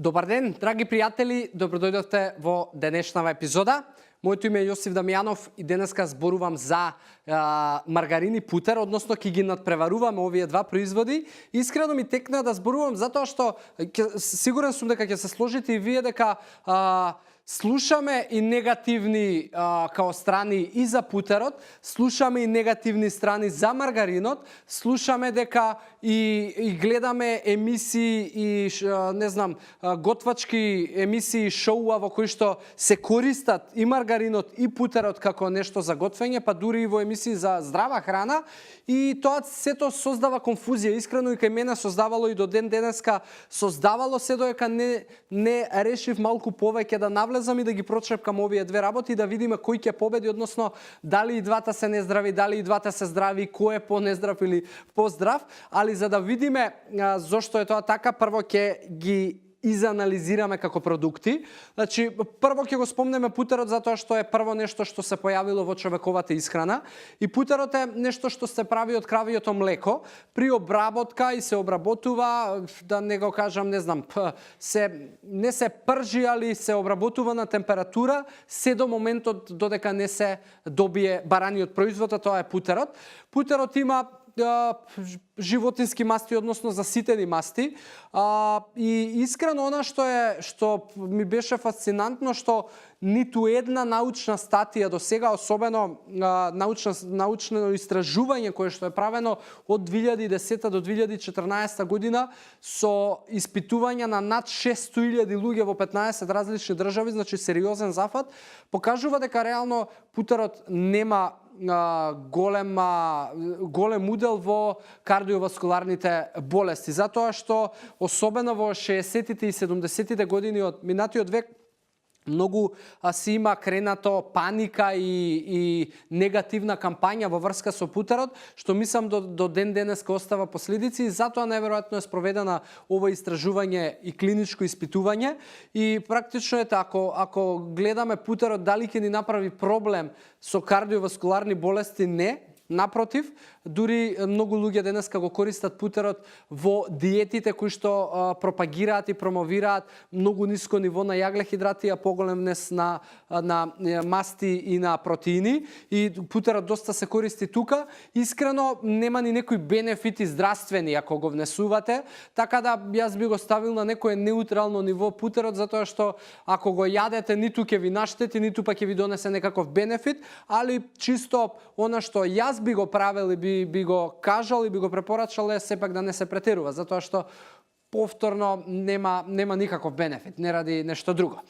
Добар ден, драги пријатели, добродојдовте во денешнава епизода. Моето име е Јосиф Дамјанов и денеска зборувам за маргарин и путер, односно ќе ги надпреваруваме овие два производи. Искрено ми текна да зборувам затоа што сигурен сум дека ќе се сложите и вие дека слушаме и негативни као страни и за путерот, слушаме и негативни страни за маргаринот, слушаме дека и гледаме емисии и не знам, готвачки емисии, шоуа во кои што се користат и маргаринот и путерот како нешто за готвење, па дури и во емисии за здрава храна, и тоа сето создава конфузија. Искрено и кај мене создавало и до ден денеска создавало се, додека не решив малку повеќе да навлезам и да ги прочепкам овие две работи и да видиме кој ќе победи, односно дали и двата се нездрави, дали и двата се здрави, кој е по-нездрав или по-здрав. Али за да видиме зошто е тоа така, прво ќе ги изанализираме како продукти. Значи, прво ќе го спомнеме путерот затоа што е прво нешто што се појавило во човековата исхрана. И путерот е нешто што се прави од кравиото млеко. При обработка и се обработува, да не го кажам, не знам, не се пржи, али се обработува на температура се до моментот додека не се добие бараниот производ, а тоа е путерот. Путерот има животински масти, односно заситени масти. И искрено она што ми беше фасцинантно, што ниту една научна статија до сега, особено научно истражување кое што е правено од 2010 до 2014 година со испитувања на над 600.000 луѓе во 15 различни држави, значи сериозен зафат, покажува дека реално путерот нема голем удел во кардиоваскуларните болести, затоа што особено во 60-тите и 70-тите години од минатиот век многу си има кренато паника и негативна кампања во врска со путерот, што мислам до ден денеска остава последици, и затоа најверојатно е спроведена ова истражување и клиничко испитување. И практично ако гледаме путерот дали ќе ни направи проблем со кардиоваскуларни болести, не. Напротив, дури многу луѓе денеска го користат путерот во диетите кои што пропагираат и промовираат многу ниско ниво на јаглехидрати, а поголем внес на масти и на протеини. И путерот доста се користи тука. Искрено нема ни некои бенефити здравствени ако го внесувате, така да јас би го ставил на некое неутрално ниво путерот, затоа што ако го јадете ниту ќе ви наштети, ниту па ќе ви донесе некаков бенефит, али чисто она што јас би го правил и би го кажал и би го препорачал е сепак да не се претерува, затоа што повторно нема никаков бенефит, не ради нешто друго.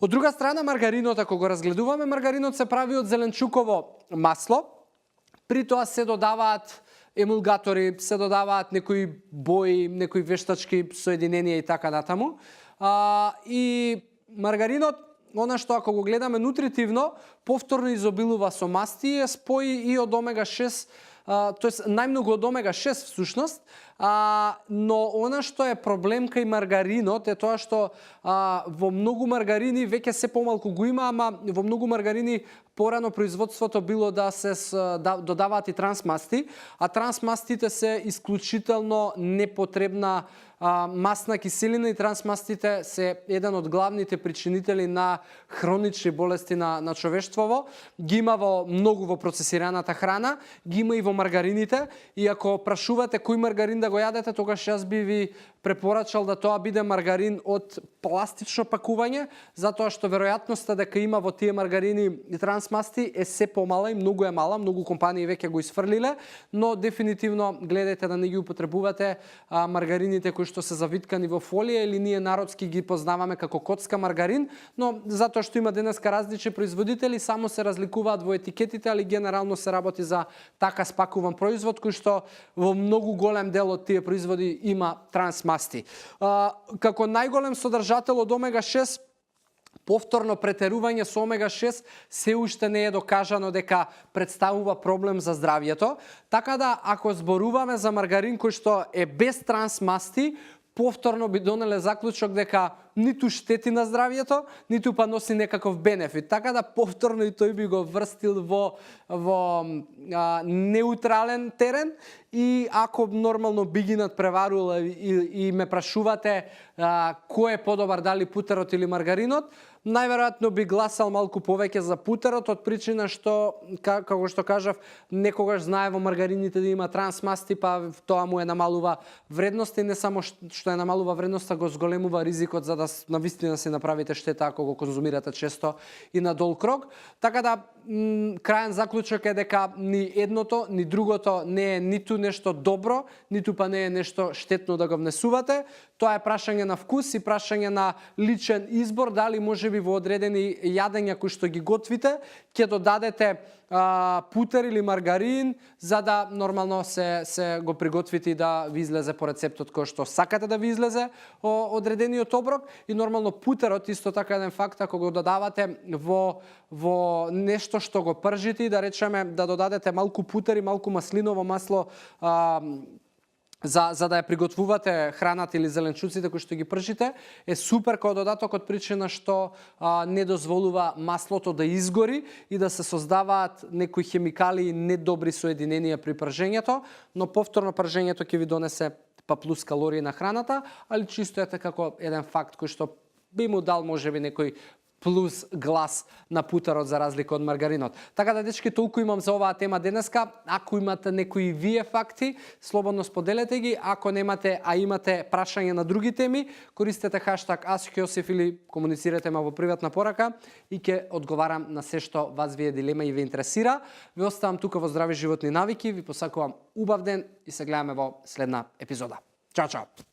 Од друга страна, маргаринот, ако го разгледуваме, маргаринот се прави од зеленчуково масло, при тоа се додаваат емулгатори, се додаваат некои бои, некои вештачки соединенија и така натаму. И маргаринот, она што ако го гледаме нутритивно, повторно изобилува со масти и спои и од омега-6, тоест најмногу од омега-6 всушност, но она што е проблем кај маргаринот е тоа што во многу маргарини веќе се помалку го има, ама во многу маргарини порано производството било да се додаваат и трансмасти, а трансмастите се исклучително непотребна масна киселина и трансмастите се еден од главните причинители на хронични болести на човештвото. Ги има во многу во процесираната храна, ги има и во маргарините, и ако прашувате кој маргарин да го јадете, тогаш јас би ви препорачал да тоа биде маргарин од пластично пакување, затоа што веројатноста дека има во тие маргарини и трансмасти е се помала и многу е мала, многу компании веќе го изфрлиле, но дефинитивно гледајте да не ги употребувате маргарините кои што се завиткани во фолија, или ние народски ги познаваме како коцка маргарин, но затоа што има денеска различни производители, само се разликуваат во етикетите, али генерално се работи за така спакуван производ кој што во многу голем дел од тие производи има трансмасти. Како најголем содржател од омега-6, повторно претерување со омега-6 се уште не е докажано дека представува проблем за здравјето. Така да, ако зборуваме за маргарин кој што е без трансмасти, повторно би донеле заклучок дека ниту штети на здравјето, ниту па носи некаков бенефит. Така да повторно и тој би го врстил во неутрален терен и ако нормално би ги надпреварувал и ме прашувате кој е подобар, дали путерот или маргаринот, најверојатно би гласал малку повеќе за путерот од причина што, како што кажав, некогаш знае во маргарините да има трансмасти, па тоа му е намалува вредност и не само што е намалува вредноста, го зголемува ризикот за да навистина се направите штета ако го конзумирате често и на дол крог. Така да крајен заклучок е дека ни едното, ни другото не е ниту нешто добро, ниту па не е нешто штетно да го внесувате. Тоа е прашање на вкус и прашање на личен избор, дали можеби во одредени јадења кои што ги готвите, ќе додадете путер или маргарин, за да нормално се го приготвите и да ви излезе по рецептот кој што сакате да ви излезе одредениот оброк. И нормално путерот, исто така еден факт, ако го додавате во нешто што го пржите, да речеме да додадете малку путер и малку маслиново масло за да ја приготвувате храната или зеленчуците кои што ги пржите, е супер како додаток од причина што не дозволува маслото да изгори и да се создаваат некои хемикали и недобри соединенија при пржењето, но повторно пржењето ќе ви донесе па плюс калории на храната, али чисто ете како еден факт кој што би му дал можеби некој плюс глас на путерот за разлика од маргаринот. Така да, дечки, толку имам за оваа тема денеска. Ако имате некои вие факти, слободно споделете ги. Ако немате, а имате прашање на други теми, користете хаштаг AskJosif или комуницирате ма во приватна порака и ќе одговарам на се што вас ви е дилема и ви интересира. Ви оставам тука во здрави животни навики, ви посакувам убав ден и се гледаме во следна епизода. Чао, чао!